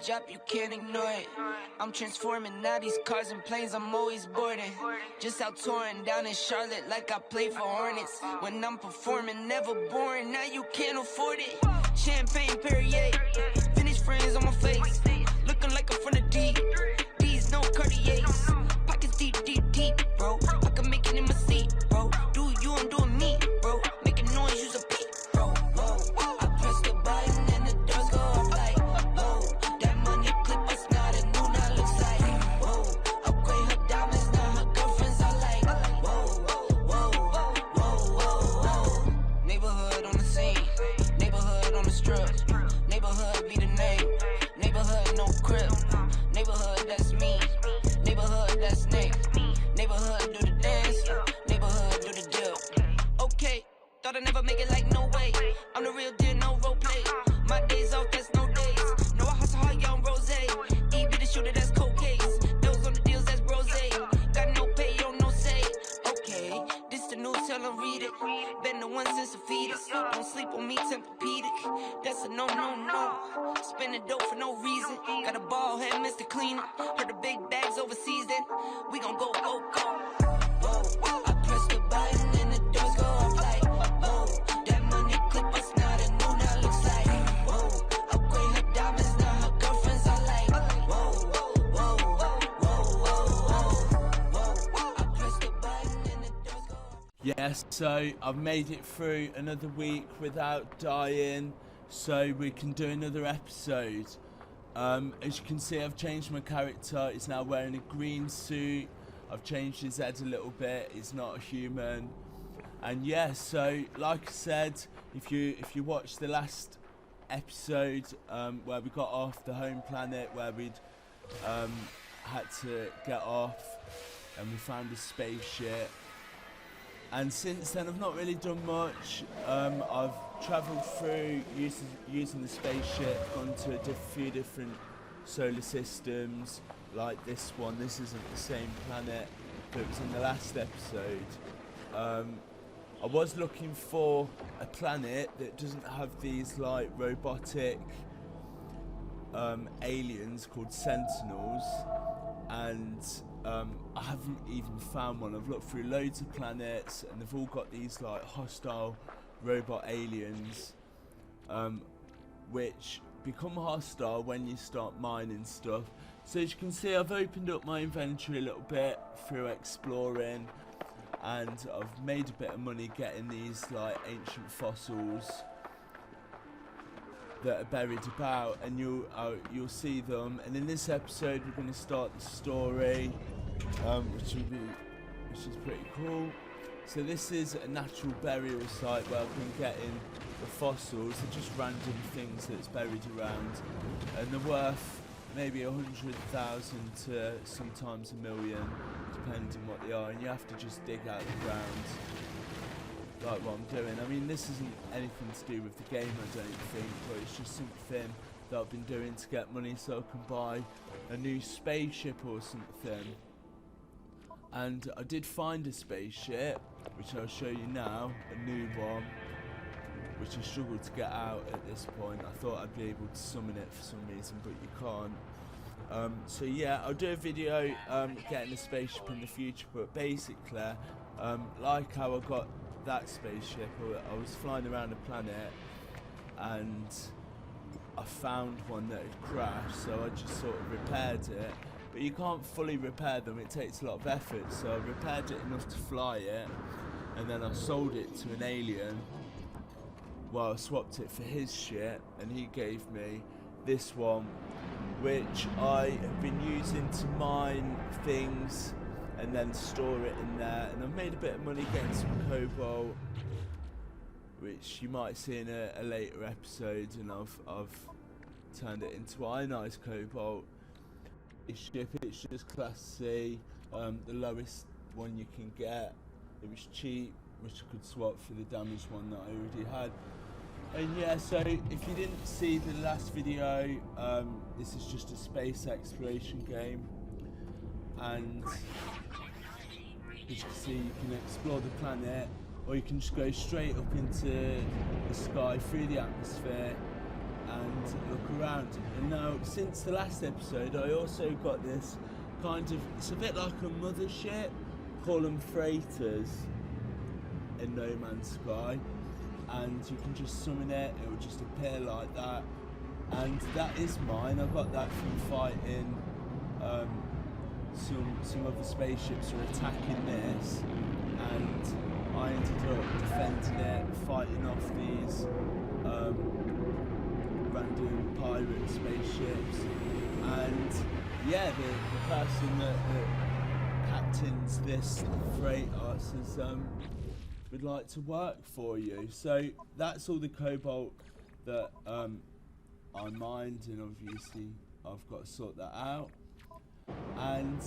drop, you can't ignore it. I'm transforming now these cars and planes, I'm always boarding. Just out touring down in Charlotte like I play for Hornets. When I'm performing, never boring, now you can't afford it. Champagne Perrier, finish friends on my face. Looking like I'm from the deep. These no Cartiers. Pockets deep, deep, deep, bro. I can make it in my seat, bro. Do you, I'm doing me, bro. Making noise, use a peep, bro. Whoa. I press the button and the doors go off like, whoa. That money clip us now, the new now looks like, whoa. Upgrade her diamonds, now her girlfriends are like, whoa, whoa, whoa, whoa, whoa. Neighborhood on the scene, neighborhood on the strip. Neighborhood be the name, neighborhood no crib. Neighborhood that's me, neighborhood that's Nick. Neighborhood do the dance, neighborhood do the dip. Okay, thought I'd never make it like no way. I'm the real deal, no role play. My days off, that's no days. No, I hustle hard, young rose. E be the shooter, that's cold case. Bills on the deals, that's rose. Got no pay, on no say. Okay, this the news, tell them read it. Been the one since a fetus. Don't sleep on me, Tempur-Pedic. That's a no, no, no. Spending dope for no reason. Got a ball head, Mr. Cleaner. Heard the big bags overseas, then we gon' go, go, go. Whoa, I press the button and the doors go off like, whoa. That money clip us now, the new now looks like, whoa. Upgrade her diamonds, now her girlfriends are like, whoa, whoa, whoa, whoa. I press the button and the doors go off. Yes, so I've made it through another week without dying, so we can do another episode. As you can see, I've changed my character. He's now wearing a green suit. I've changed his head a little bit. He's not a human. And yeah, so like I said, if you watched the last episode where we got off the home planet, where we'd had to get off and we found a spaceship, and since then I've not really done much. I've travelled through using the spaceship, gone to a few different solar systems, like this one. This isn't the same planet that was in the last episode. I was looking for a planet that doesn't have these like robotic aliens called Sentinels, and I haven't even found one. I've looked through loads of planets and they've all got these like hostile robot aliens which become hostile when you start mining stuff. So as you can see, I've opened up my inventory a little bit through exploring, and I've made a bit of money getting these like ancient fossils that are buried about, and you'll see them. And in this episode we're going to start the story, which is pretty cool. So this is a natural burial site where I've been getting the fossils. They're just random things that's buried around, and they're worth maybe 100,000 to sometimes 1 million, depending what they are, and you have to just dig out the ground like what I'm doing. I mean, this isn't anything to do with the game, I don't think, but it's just something that I've been doing to get money so I can buy a new spaceship or something. And I did find a spaceship, which I'll show you now, a new one, which I struggled to get out at this point. I thought I'd be able to summon it for some reason, but you can't. So yeah, I'll do a video getting a spaceship in the future, but basically, like how I got that spaceship, I was flying around a planet and I found one that had crashed, so I just sort of repaired it. But you can't fully repair them, it takes a lot of effort, so I repaired it enough to fly it, and then I sold it to an alien. Well, I swapped it for his shit, and he gave me this one, which I have been using to mine things and then store it in there. And I've made a bit of money getting some cobalt, which you might see in a later episode, and I've turned it into ionized cobalt. This ship, it's just class C, the lowest one you can get. It was cheap, which I could swap for the damaged one that I already had. And yeah, so if you didn't see the last video, this is just a space exploration game, and as you can see, you can explore the planet, or you can just go straight up into the sky through the atmosphere and look around. And now, since the last episode, I also got this kind of, it's a bit like a mothership, call them freighters in No Man's Sky, and you can just summon it, it will just appear like that, and that is mine. I got that from fighting some other spaceships were attacking this, and I ended up defending it, fighting off these random pirate spaceships, and yeah, the person that captains this freighter says would like to work for you. So that's all the cobalt that I mined, and obviously I've got to sort that out. And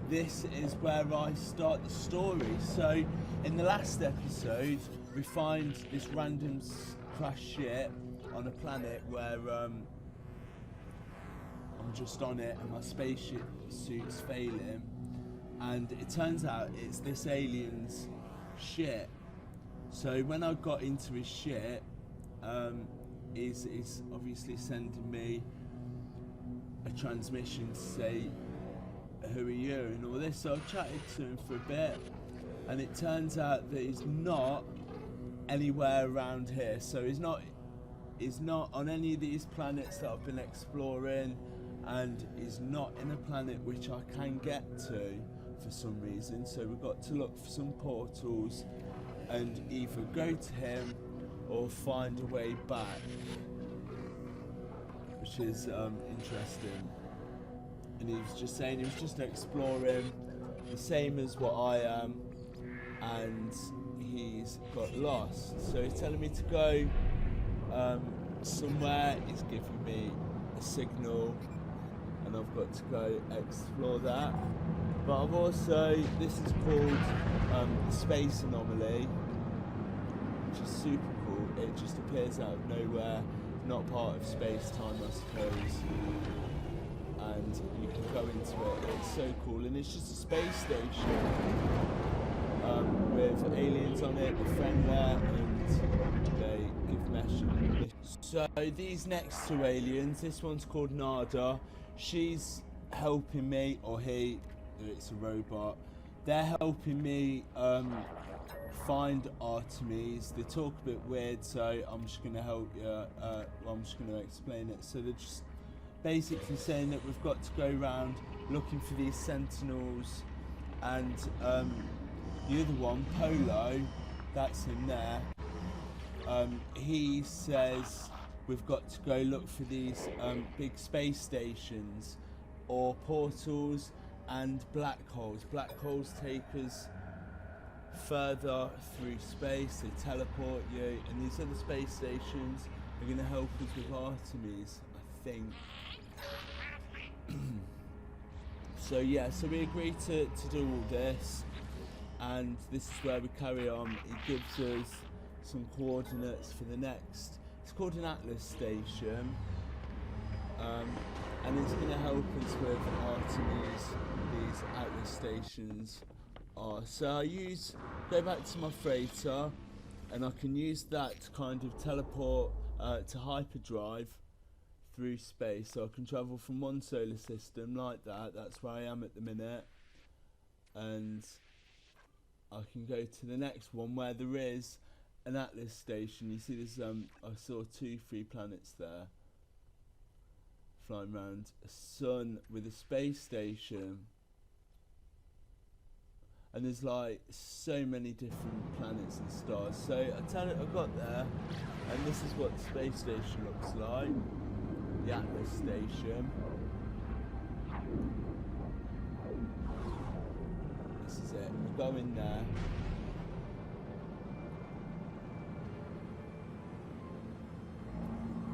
this is where I start the story. So in the last episode, we find this random crashed ship on a planet where I'm just on it and my spaceship suit's failing, and it turns out it's this alien's ship. So when I got into his ship, he's obviously sending me a transmission to say, who are you, and all this. So I've chatted to him for a bit, and it turns out that he's not anywhere around here. So he's not on any of these planets that I've been exploring, and he's not in a planet which I can get to for some reason. So we've got to look for some portals and either go to him or find a way back, which is interesting. And he was just saying he was just exploring, the same as what I am, and he's got lost. So he's telling me to go somewhere. He's giving me a signal, and I've got to go explore that. But I've also, this is called the Space Anomaly, which is super cool. It just appears out of nowhere, not part of space-time, I suppose. And you can go into it. It's so cool, and it's just a space station with aliens on it, a friend there, and they give messages. So these next two aliens, this one's called Nada. She's helping me, or he, it's a robot. They're helping me find Artemis. They talk a bit weird, so I'm just going to help you. I'm just going to explain it. So they're just basically saying that we've got to go around looking for these sentinels, and the other one, Polo, that's in there, he says we've got to go look for these big space stations or portals and black holes. Black holes take us further through space, they teleport you, and these other space stations are going to help us with Artemis, I think. So yeah, so we agreed to do all this, and this is where we carry on. It gives us some coordinates for the next, it's called an Atlas station, and it's going to help us with Artemis, these Atlas stations are. So I go back to my freighter, and I can use that to kind of teleport to hyperdrive through space, so I can travel from one solar system like that. That's where I am at the minute, and I can go to the next one where there is an Atlas station. You see there's I saw 2-3 planets there flying around, a sun with a space station, and there's like so many different planets and stars. So I got there, and this is what the space station looks like. The Atlas station. This is it. We go in there.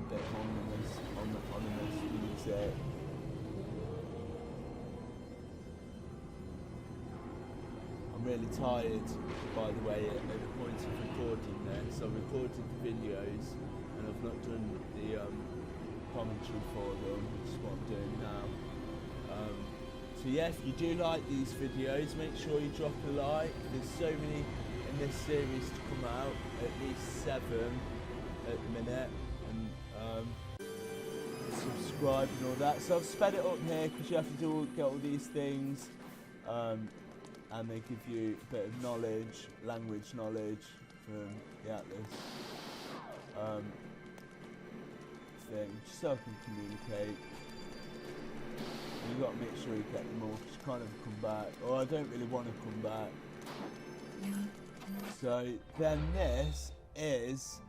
Bit ominous music. I'm really tired, by the way, at the point of recording this. I've recorded the videos, and I've not done the commentary for them, which is what I'm doing now. So yeah, if you do like these videos, make sure you drop a like. There's so many in this series to come out, at least 7 at the minute, and subscribe and all that. So I've sped it up here because you have to get all these things, and they give you a bit of knowledge, language knowledge from the Atlas thing, just so I can communicate. You've got to make sure you get them all because you can't ever come back, or I don't really want to come back. So then this is,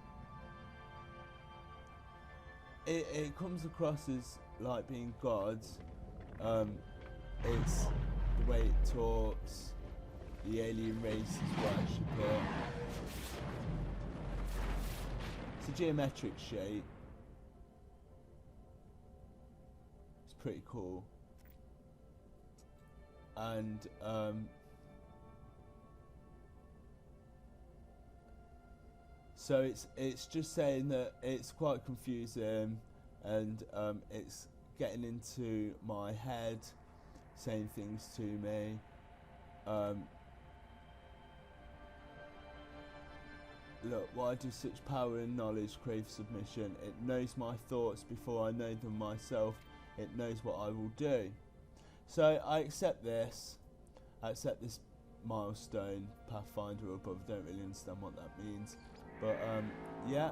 it comes across as like being gods. It's the way it talks, the alien races worship it. It's a geometric shape. It's pretty cool. And so it's just saying that it's quite confusing, and it's getting into my head, saying things to me. Look, why does such power and knowledge crave submission? It knows my thoughts before I know them myself. It knows what I will do. So I accept this. I accept this milestone, Pathfinder above. Don't really understand what that means, but yeah.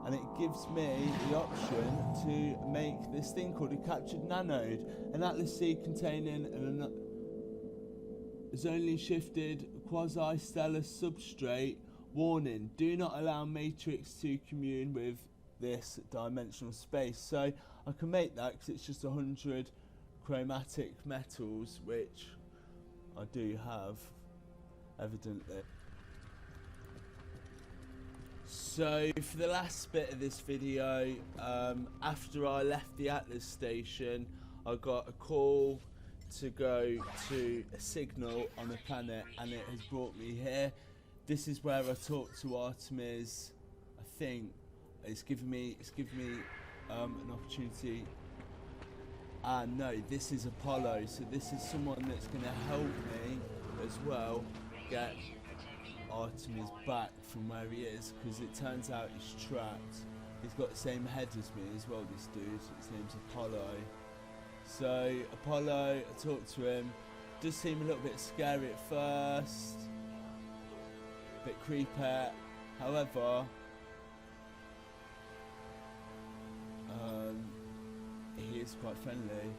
And it gives me the option to make this thing called a captured nanode, an Atlas seed containing an zonally shifted quasi-stellar substrate. Warning: do not allow Matrix to commune with this dimensional space. So I can make that because it's just 100 chromatic metals, which I do have, evidently. So for the last bit of this video, after I left the Atlas station, I got a call to go to a signal on a planet, and it has brought me here. This is where I talked to Artemis. I think it's given me an opportunity. No, this is Apollo, so this is someone that's going to help me as well get Artemis back from where he is, because it turns out he's trapped. He's got the same head as me as well, this dude. His name's Apollo. So Apollo, I talked to him. Does seem a little bit scary at first, a bit creepy. However, he is quite friendly.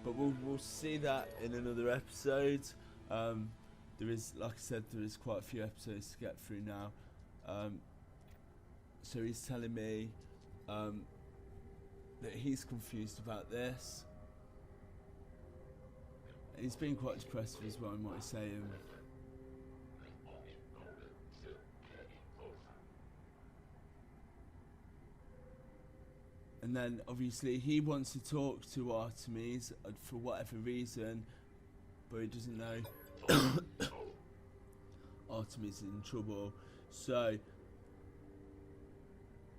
But we'll see that in another episode. There is, like I said, there is quite a few episodes to get through now. So he's telling me that he's confused about this. He's been quite depressed as well in what he's saying. And then obviously he wants to talk to Artemis for whatever reason, but he doesn't know Artemis is in trouble. So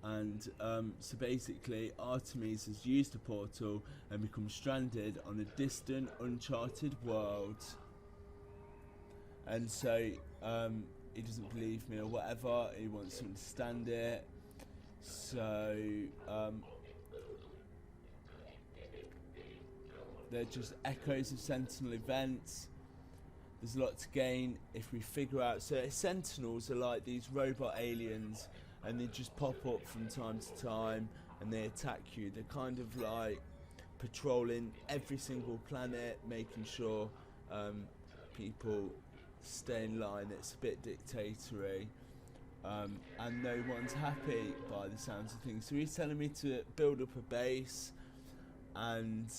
so basically Artemis has used a portal and become stranded on a distant, uncharted world. And so he doesn't believe me or whatever, he wants to understand it. So they're just echoes of Sentinel events. There's a lot to gain if we figure out. So Sentinels are like these robot aliens, and they just pop up from time to time and they attack you. They're kind of like patrolling every single planet, making sure people stay in line. It's a bit dictatorial, and no one's happy by the sounds of things. So he's telling me to build up a base, and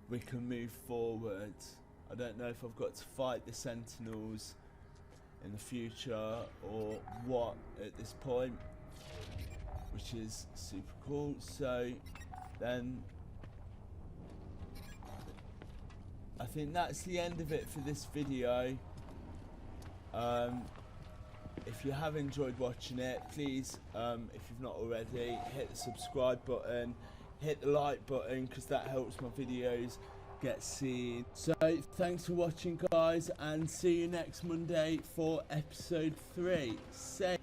we can move forward. I don't know if I've got to fight the Sentinels in the future or what at this point, which is super cool. So then I think that's the end of it for this video. If you have enjoyed watching it, please, if you've not already, hit the subscribe button, hit the like button, because that helps my videos get seen. So thanks for watching, guys, and see you next Monday for episode 3. Say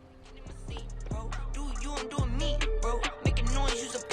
bro, do you, I'm doing me, bro. Making noise, use a